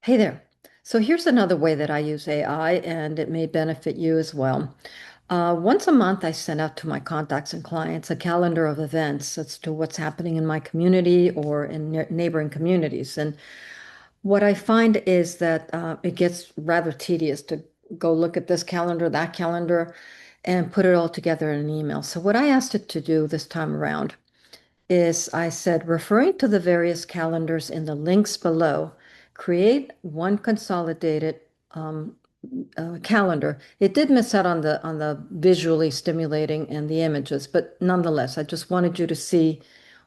Hey there. So here's another way that I use AI, and it may benefit you as well. Once a month, I send out to my contacts and clients a calendar of events as to what's happening in my community or in neighboring communities. And what I find is that it gets rather tedious to go look at this calendar, that calendar, and put it all together in an email. So what I asked it to do this time around is I said, referring to the various calendars in the links below, create one consolidated um, calendar. It did miss out on the visually stimulating and the images, but nonetheless, I just wanted you to see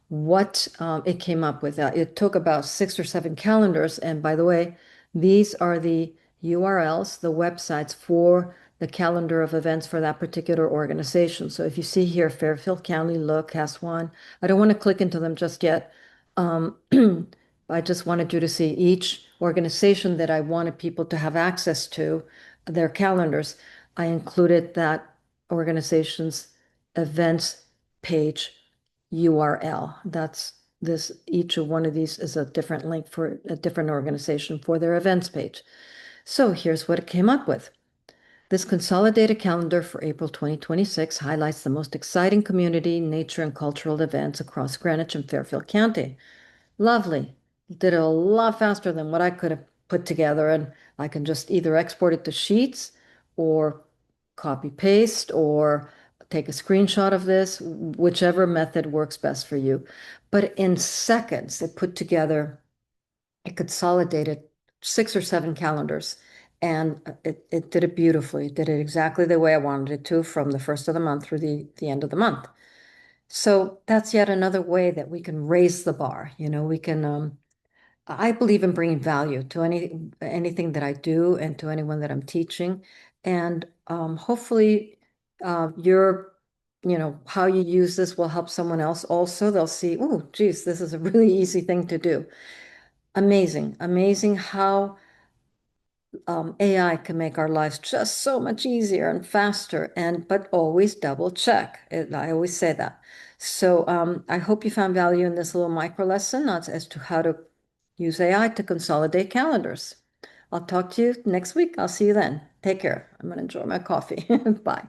what it came up with. It took about 6 or 7 calendars, and by the way, these are the URLs, the websites for the calendar of events for that particular organization. So if you see here, Fairfield County, look, has one. I don't want to click into them just yet. Um, I just wanted you to see each organization that I wanted people to have access to their calendars. I included that organization's events page URL. That's this, each of one of these is a different link for a different organization for their events page. So here's what it came up with. This consolidated calendar for April 2026 highlights the most exciting community, nature, and cultural events across Greenwich and Fairfield County. Lovely. Did it a lot faster than what I could have put together, and I can just either export it to Sheets or copy paste or take a screenshot of this, whichever method works best for you. But in seconds, it put together, it consolidated 6 or 7 calendars, and it did it beautifully. It did it exactly the way I wanted it to from the first of the month through the end of the month. So that's yet another way that we can raise the bar. We can I believe in bringing value to anything that I do and to anyone that I'm teaching. And hopefully how you use this will help someone else also. They'll see, oh, geez, this is a really easy thing to do. Amazing, amazing how AI can make our lives just so much easier and faster, but always double check. I always say that. So I hope you found value in this little micro lesson as to how to use AI to consolidate calendars. I'll talk to you next week. I'll see you then. Take care. I'm going to enjoy my coffee. Bye.